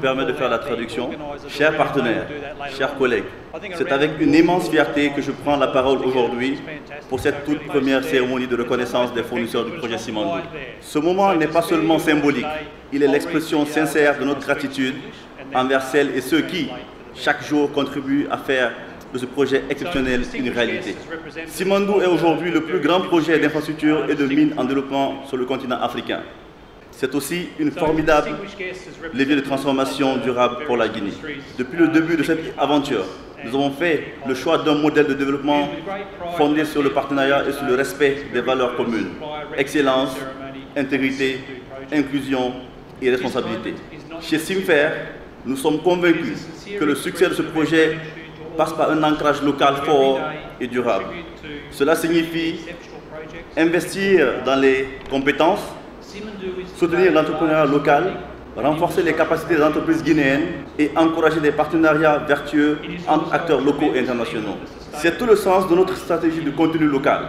permet de faire la traduction. Chers partenaires, chers collègues, c'est avec une immense fierté que je prends la parole aujourd'hui pour cette toute première cérémonie de reconnaissance des fournisseurs du projet Simandou. Ce moment n'est pas seulement symbolique, il est l'expression sincère de notre gratitude envers celles et ceux qui, chaque jour, contribuent à faire de ce projet exceptionnel une réalité. Simandou est aujourd'hui le plus grand projet d'infrastructure et de mines en développement sur le continent africain. C'est aussi une formidable levier de transformation durable pour la Guinée. Depuis le début de cette aventure, nous avons fait le choix d'un modèle de développement fondé sur le partenariat et sur le respect des valeurs communes. Excellence, intégrité, inclusion et responsabilité. Chez Simfer, nous sommes convaincus que le succès de ce projet passe par un ancrage local fort et durable. Cela signifie investir dans les compétences, soutenir l'entrepreneuriat local, renforcer les capacités des entreprises guinéennes et encourager des partenariats vertueux entre acteurs locaux et internationaux. C'est tout le sens de notre stratégie de contenu local.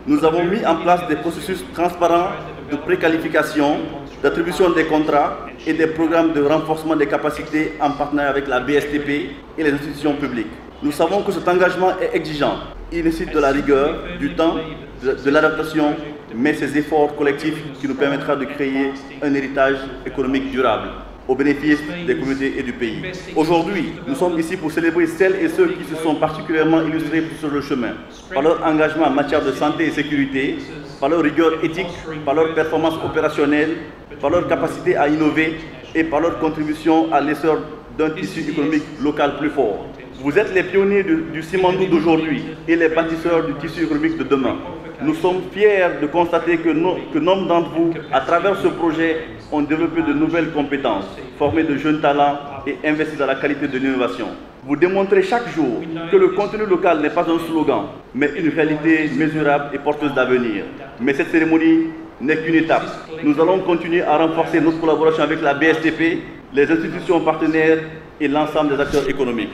Nous avons mis en place des processus transparents de préqualification, d'attribution des contrats et des programmes de renforcement des capacités en partenariat avec la BSTP et les institutions publiques. Nous savons que cet engagement est exigeant. Il nécessite de la rigueur, du temps, de l'adaptation, mais ces efforts collectifs qui nous permettra de créer un héritage économique durable au bénéfice des communautés et du pays. Aujourd'hui, nous sommes ici pour célébrer celles et ceux qui se sont particulièrement illustrés sur le chemin, par leur engagement en matière de santé et sécurité, par leur rigueur éthique, par leur performance opérationnelle, par leur capacité à innover et par leur contribution à l'essor d'un tissu économique local plus fort. Vous êtes les pionniers du Simandou d'aujourd'hui et les bâtisseurs du tissu économique de demain. Nous sommes fiers de constater que nombre d'entre vous, à travers ce projet, ont développé de nouvelles compétences, formé de jeunes talents et investi dans la qualité de l'innovation. Vous démontrez chaque jour que le contenu local n'est pas un slogan, mais une réalité mesurable et porteuse d'avenir. Mais cette cérémonie n'est qu'une étape. Nous allons continuer à renforcer notre collaboration avec la BSTP, les institutions partenaires et l'ensemble des acteurs économiques.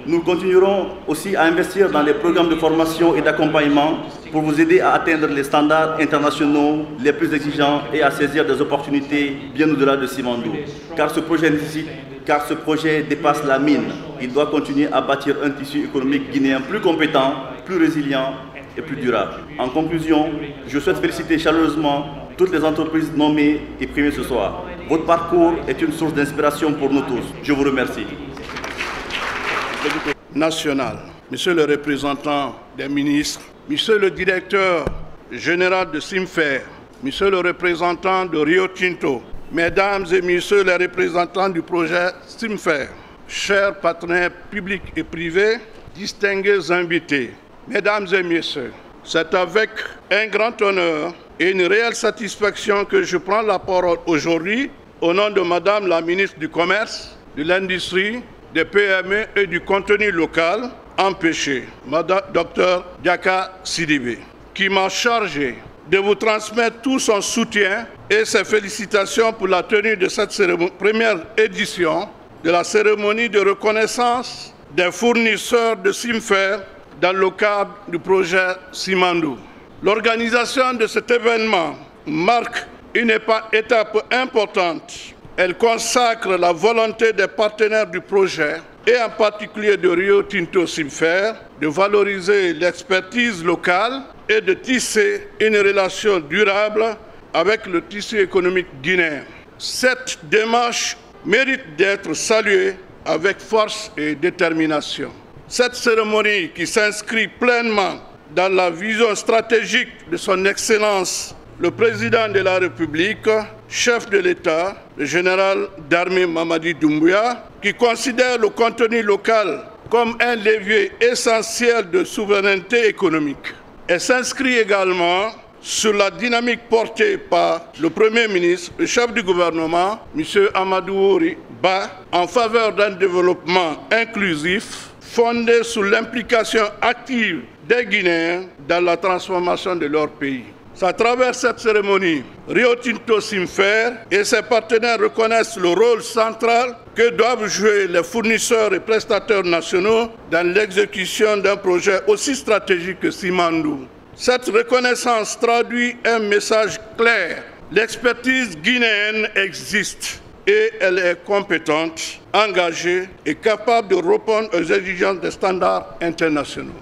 Nous continuerons aussi à investir dans les programmes de formation et d'accompagnement pour vous aider à atteindre les standards internationaux les plus exigeants et à saisir des opportunités bien au-delà de Simandou. Car ce projet dépasse la mine. Il doit continuer à bâtir un tissu économique guinéen plus compétent, plus résilient et plus durable. En conclusion, je souhaite féliciter chaleureusement toutes les entreprises nommées et primées ce soir. Votre parcours est une source d'inspiration pour nous tous. Je vous remercie. National, Monsieur le représentant des ministres, Monsieur le directeur général de Simfer, Monsieur le représentant de Rio Tinto, Mesdames et Messieurs les représentants du projet Simfer, chers partenaires publics et privés, distingués invités, Mesdames et Messieurs, c'est avec un grand honneur et une réelle satisfaction que je prends la parole aujourd'hui au nom de Madame la ministre du Commerce, de l'Industrie, des PME et du contenu local empêché, Madame Dr Diaka Sidibé, qui m'a chargé de vous transmettre tout son soutien et ses félicitations pour la tenue de cette première édition de la cérémonie de reconnaissance des fournisseurs de Simfer dans le cadre du projet Simandou. L'organisation de cet événement marque une étape importante. Elle consacre la volonté des partenaires du projet, et en particulier de Rio Tinto Simfer, de valoriser l'expertise locale et de tisser une relation durable avec le tissu économique guinéen. Cette démarche mérite d'être saluée avec force et détermination. Cette cérémonie qui s'inscrit pleinement dans la vision stratégique de son Excellence, le Président de la République, chef de l'État, le général d'armée Mamadi Doumbouya, qui considère le contenu local comme un levier essentiel de souveraineté économique. Elle s'inscrit également sur la dynamique portée par le Premier ministre, le chef du gouvernement, M. Amadou Ouri Ba, en faveur d'un développement inclusif fondé sur l'implication active des Guinéens dans la transformation de leur pays. À travers cette cérémonie, Rio Tinto Simfer et ses partenaires reconnaissent le rôle central que doivent jouer les fournisseurs et prestataires nationaux dans l'exécution d'un projet aussi stratégique que Simandou. Cette reconnaissance traduit un message clair. L'expertise guinéenne existe. et elle est compétente, engagée et capable de répondre aux exigences des standards internationaux.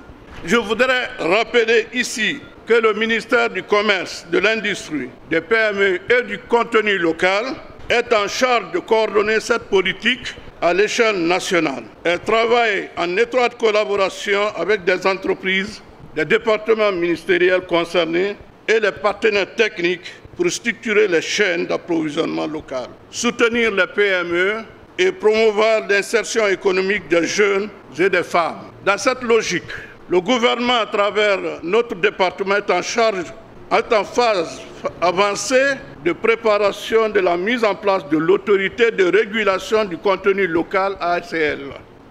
Je voudrais rappeler ici que le ministère du Commerce, de l'Industrie, des PME et du contenu local est en charge de coordonner cette politique à l'échelle nationale. Elle travaille en étroite collaboration avec des entreprises, des départements ministériels concernés et les partenaires techniques pour structurer les chaînes d'approvisionnement locales, soutenir les PME et promouvoir l'insertion économique des jeunes et des femmes. Dans cette logique, le gouvernement, à travers notre département, est en phase avancée de préparation de la mise en place de l'autorité de régulation du contenu local ACL.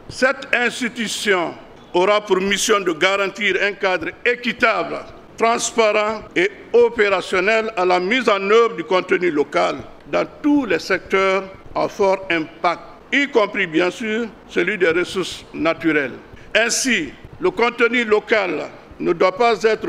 Cette institution aura pour mission de garantir un cadre équitable, transparent et opérationnel à la mise en œuvre du contenu local dans tous les secteurs à fort impact, y compris bien sûr celui des ressources naturelles. Ainsi, le contenu local ne doit pas être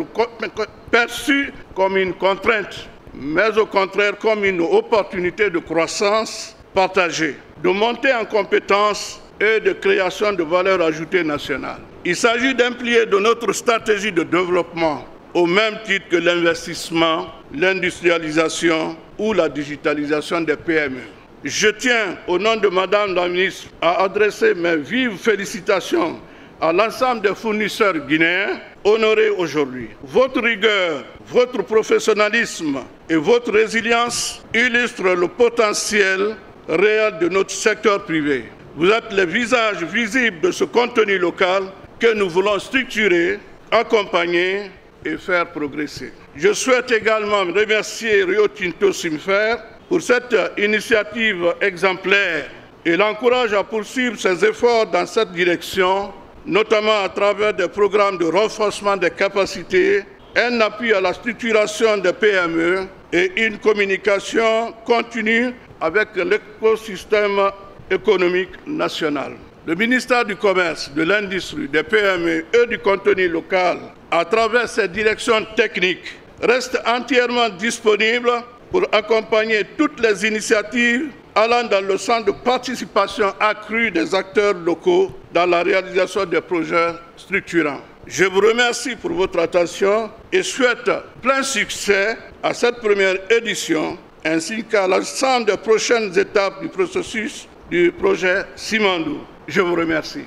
perçu comme une contrainte, mais au contraire comme une opportunité de croissance partagée, de montée en compétences et de création de valeur ajoutée nationale. Il s'agit d'un pilier de notre stratégie de développement, au même titre que l'investissement, l'industrialisation ou la digitalisation des PME. Je tiens, au nom de Madame la ministre, à adresser mes vives félicitations à l'ensemble des fournisseurs guinéens honorés aujourd'hui. Votre rigueur, votre professionnalisme et votre résilience illustrent le potentiel réel de notre secteur privé. Vous êtes les visages visibles de ce contenu local que nous voulons structurer, accompagner et faire progresser. Je souhaite également remercier Rio Tinto Simfer pour cette initiative exemplaire et l'encourage à poursuivre ses efforts dans cette direction, notamment à travers des programmes de renforcement des capacités, un appui à la structuration des PME et une communication continue avec l'écosystème économique national. Le ministère du Commerce, de l'Industrie, des PME et du contenu local, à travers ses directions techniques, reste entièrement disponible pour accompagner toutes les initiatives allant dans le sens de participation accrue des acteurs locaux dans la réalisation des projets structurants. Je vous remercie pour votre attention et souhaite plein succès à cette première édition ainsi qu'à l'ensemble des prochaines étapes du processus du projet Simandou. Je vous remercie.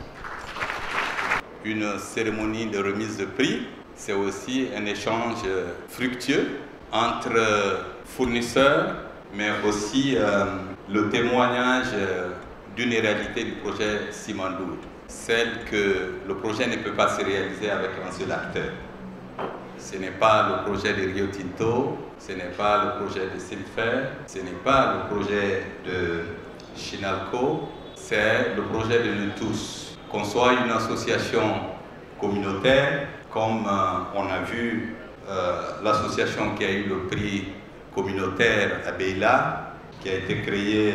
Une cérémonie de remise de prix, c'est aussi un échange fructueux entre fournisseurs, mais aussi le témoignage d'une réalité du projet Simandou, celle que le projet ne peut pas se réaliser avec un seul acteur. Ce n'est pas le projet de Rio Tinto, ce n'est pas le projet de Simfer, ce n'est pas le projet de Chinalco, c'est le projet de nous tous. Qu'on soit une association communautaire, comme on a vu l'association qui a eu le prix communautaire à Beila, qui a été créée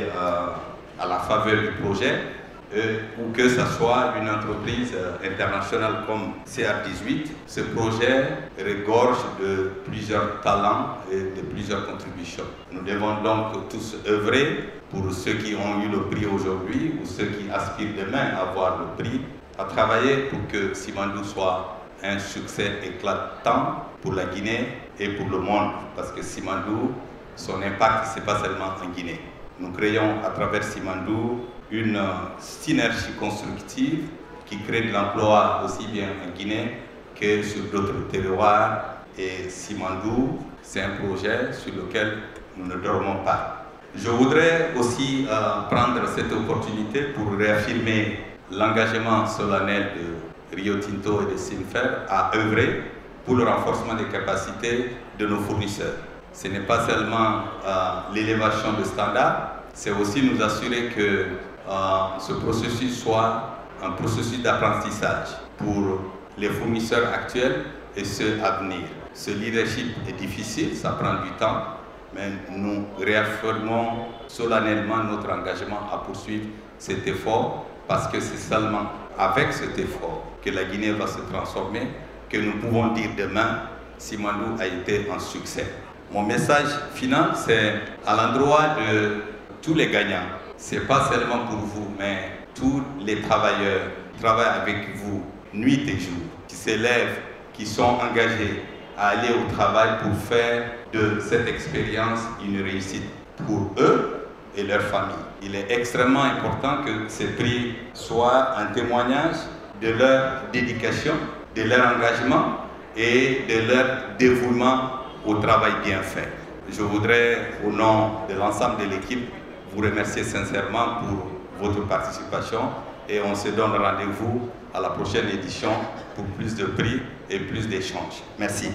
à la faveur du projet, ou que ce soit une entreprise internationale comme CR18, ce projet regorge de plusieurs talents et de plusieurs contributions. Nous devons donc tous œuvrer pour ceux qui ont eu le prix aujourd'hui ou ceux qui aspirent demain à avoir le prix, à travailler pour que Simandou soit un succès éclatant pour la Guinée et pour le monde, parce que Simandou, son impact, ce n'est pas seulement en Guinée. Nous créons à travers Simandou une synergie constructive qui crée de l'emploi aussi bien en Guinée que sur d'autres terroirs. Et Simandou, c'est un projet sur lequel nous ne dormons pas. Je voudrais aussi prendre cette opportunité pour réaffirmer l'engagement solennel de Rio Tinto et de Simfer à œuvrer pour le renforcement des capacités de nos fournisseurs. Ce n'est pas seulement l'élévation de standards, c'est aussi nous assurer que ce processus soit un processus d'apprentissage pour les fournisseurs actuels et ceux à venir. Ce leadership est difficile, ça prend du temps, mais nous réaffirmons solennellement notre engagement à poursuivre cet effort parce que c'est seulement avec cet effort que la Guinée va se transformer, que nous pouvons dire demain Simandou a été un succès. Mon message final, c'est à l'endroit de tous les gagnants. Ce n'est pas seulement pour vous, mais tous les travailleurs qui travaillent avec vous nuit et jour, qui s'élèvent, qui sont engagés à aller au travail pour faire de cette expérience une réussite pour eux et leur famille. Il est extrêmement important que ces prix soient un témoignage de leur dédication, de leur engagement et de leur dévouement au travail bien fait. Je voudrais, au nom de l'ensemble de l'équipe, vous remercier sincèrement pour votre participation et on se donne rendez-vous à la prochaine édition pour plus de prix et plus d'échanges. Merci.